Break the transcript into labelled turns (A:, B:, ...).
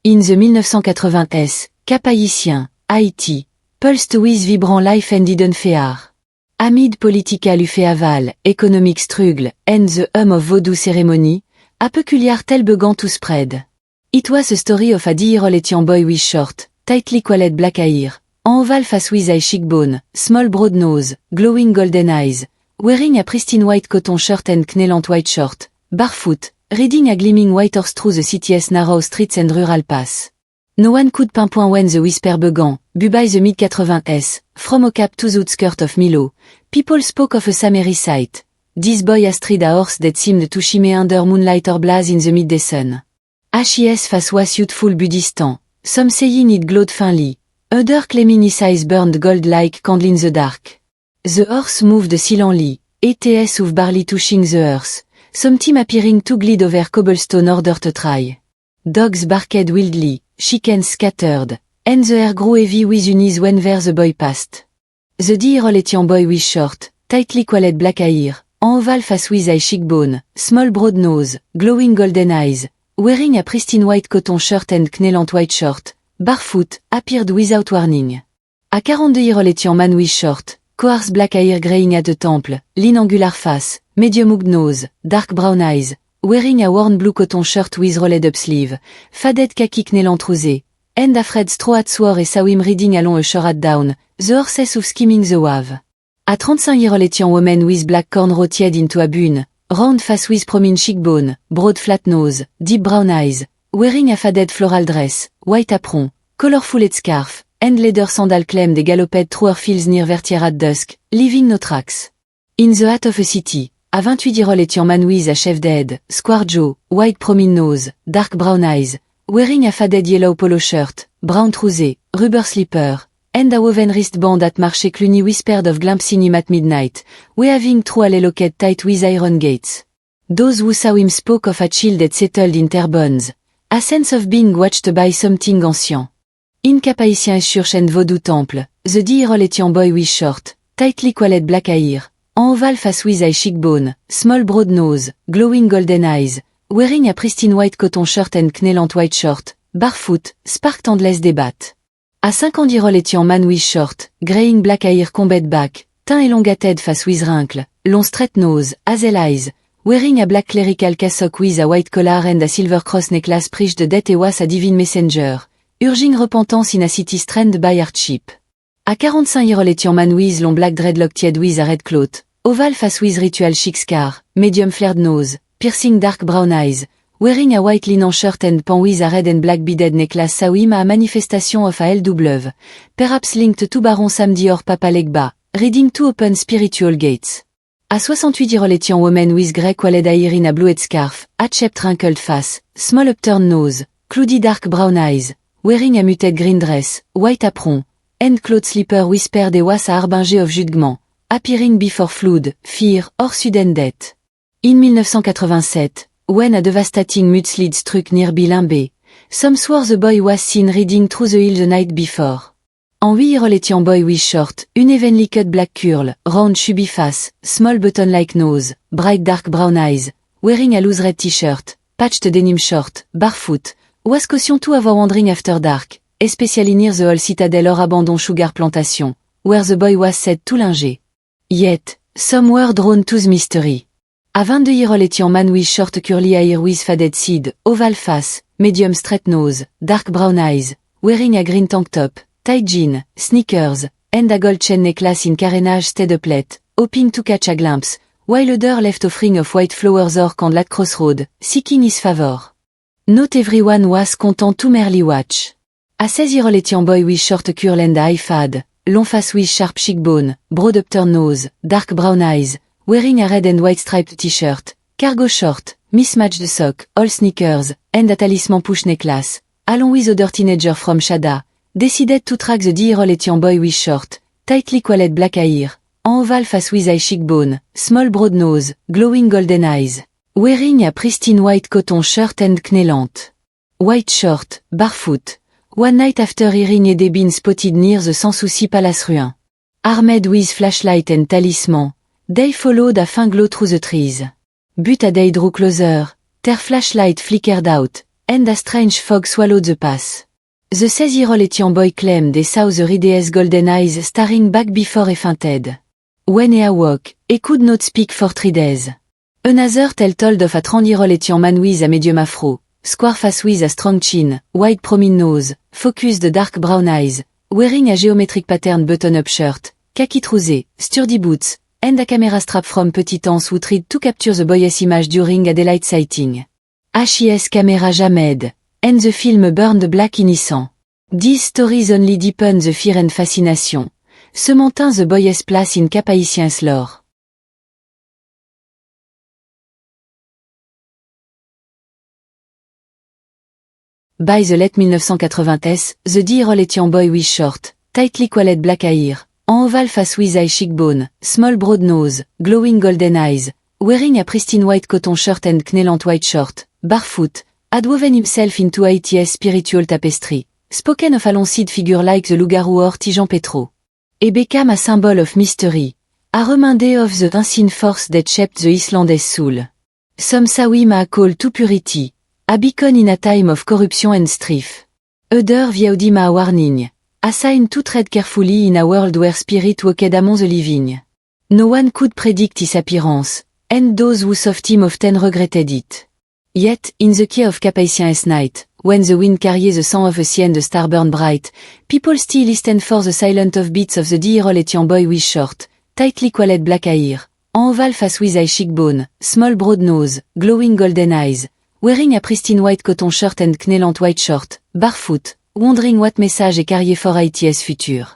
A: In the 1980s, Cap Haïtien, Haïti, pulsed with vibrant life and hidden fear. Amid political ufeaval, economic struggle, and the of vaudou ceremony, a peculiar tel began to spread. It was a story of a deer boy with short, tightly coiled black hair, en oval face with a cheekbone, small broad nose, glowing golden eyes, wearing a pristine white cotton shirt and knellant white short, barefoot, riding a gleaming white horse through the city's narrow streets and rural paths. No one could pinpoint when the whisper began, by the mid-80s, from a cap to the outskirt of Milo, people spoke of a Samary sight. This boy astride a horse that seemed to shimmer under moonlight or blaze in the midday sun. His face was youthful but distant, some saying it glowed faintly, other claiming his eyes burned gold like candle in the dark. The horse moved silently, ets of barely touching the earth, some team appearing to glide over cobblestone order to try. Dogs barked wildly, chickens scattered, and the air grew heavy with unease whenever the boy passed. The deer boy with short, tightly coiled black hair, en oval face with a cheekbone, small broad nose, glowing golden eyes, wearing a pristine white cotton shirt and knellant white short, barefoot, appeared without warning. A 42-year-old man with short, coarse black hair graying at the temple, lean angular face, medium hooked nose, dark brown eyes, wearing a worn blue cotton shirt with rolled up sleeve, faded khaki knellant rosé, and a Fred straw hat swore et saw him riding along a shore at down, the horses of skimming the wave. A 35-year-old woman with black cornrow tied into a bun, round face with prominent cheekbone, broad flat nose, deep brown eyes, wearing a faded floral dress, white apron, colorful headscarf, and leather sandal claimed galloped through her fields near Vertier at dusk, leaving no tracks. In the heart of a city, a 28-year-old man with a shaved head, square jaw, white prominent nose, dark brown eyes, wearing a faded yellow polo shirt, brown trousers, rubber slipper, and a woven wristband at Marché Cluny whispered of glimpsing him at midnight, waving through a locket tight with iron gates. Those who saw him spoke of a chill that settled in their bones, a sense of being watched by something ancient. In Cap Haïtien Church and Vaudou Temple, the deer boy with short, tightly coiled black hair, en oval face with a cheekbone, small broad nose, glowing golden eyes, wearing a pristine white cotton shirt and knellant white short, barefoot, sparked endless debate. A 50-year-old man with short, graying black hair combed back, teint elongated face with wrinkle, long straight nose, hazel eyes, wearing a black clerical cassock with a white collar and a silver cross necklace preached that he was a divine messenger, urging repentance in a city strained by hardship. A 45-year-old man with long black dreadlock tied with a red cloth, oval face with ritual chic scar, medium flared nose, piercing dark brown eyes, wearing a white linen shirt and pants with a red and black beaded necklace saw him a manifestation of a LW, perhaps linked to Baron Samedi or Papa Legba, reading to open spiritual gates. A 68-year-old woman with grey coiled hair in a blue headscarf, hat-shaped wrinkled face, small upturned nose, cloudy dark brown eyes, wearing a muted green dress, white apron, and cloth slipper whispered was a harbinger of judgment, appearing before flood, fear, or sudden death. In 1987, when a devastating mudslide struck near Bilimbe, some swore the boy was seen riding through the hill the night before. En 8-year-old boy with short, unevenly cut black curl, round chubby face, small button-like nose, bright dark brown eyes, wearing a loose red t-shirt, patched denim short, barefoot, was caution to avoir wandering after dark, especially near the old citadel or abandoned sugar plantation, where the boy was said to linger. Yet, some were drawn to the mystery. A 22-year-old man with short curly hair with faded seed, oval face, medium straight nose, dark brown eyes, wearing a green tank top, tight jean, sneakers, and a gold chain necklace in carénage stayed up late, hoping to catch a glimpse, while other left offering of white flowers or candle at crossroad, seeking his favor. Not everyone was content to merely watch. A 16-year-old boy with short curl and a high fad, long face with sharp cheekbone, broad upturned nose, dark brown eyes, wearing a red and white striped t-shirt, cargo short, mismatched sock, all sneakers, and a talisman push necklace, along with other teenager from Shada, decided to track the deer-old boy with short, tightly coiled black hair, en oval face with a cheekbone, small broad nose, glowing golden eyes, wearing a pristine white cotton shirt and knellant white short, barefoot, one night after hearing a been spotted near the Sans Souci Palace ruin. Armed with flashlight and talisman, they followed a faint glow through the trees. But as they drew closer, their flashlight flickered out, and a strange fog swallowed the pass. The 16-year-old boy claimed they saw the red golden eyes staring back before he fainted. When he awoke, he could not speak for 3 days. Another tale told of a 30-year-old man with a medium afro, square face with a strong chin, wide prominent nose, focused dark brown eyes, wearing a geometric pattern button-up shirt, khaki trousers, sturdy boots, and a camera strap from Petitance who tried to capture the boy's image during a daylight sighting. HIS camera jammed, and the film burned black in Nissan. These stories only deepen the fear and fascination, cementant the boy's place in Cap Haïtien's lore. By the late 1980s, the dear-old boy with short, tightly coiled black hair, an oval face with a cheekbone, small broad nose, glowing golden eyes, wearing a pristine white cotton shirt and knee-length white short, barefoot, had woven himself into Haiti's spiritual tapestry, spoken of alongside figure like the loup-garou or Tijan Petro. He became a symbol of mystery, a reminder of the unseen force that shaped the Islandese soul. Some saw him a call to purity, a beacon in a time of corruption and strife. Other viewed him a warning, a sign to tread carefully in a world where spirit walked among the living. No one could predict his appearance, and those who saw him often regretted it. Yet, in the key of Cap Haïtien's night, when the wind carries the song of the sea and the star burned bright, people still listened for the silent offbeats of the dear-old boy with short, tightly coiled black hair, an oval face with a cheekbone, small broad nose, glowing golden eyes, wearing a pristine white cotton shirt and knee-length white short, barefoot, wondering what message he carried for Haiti's future.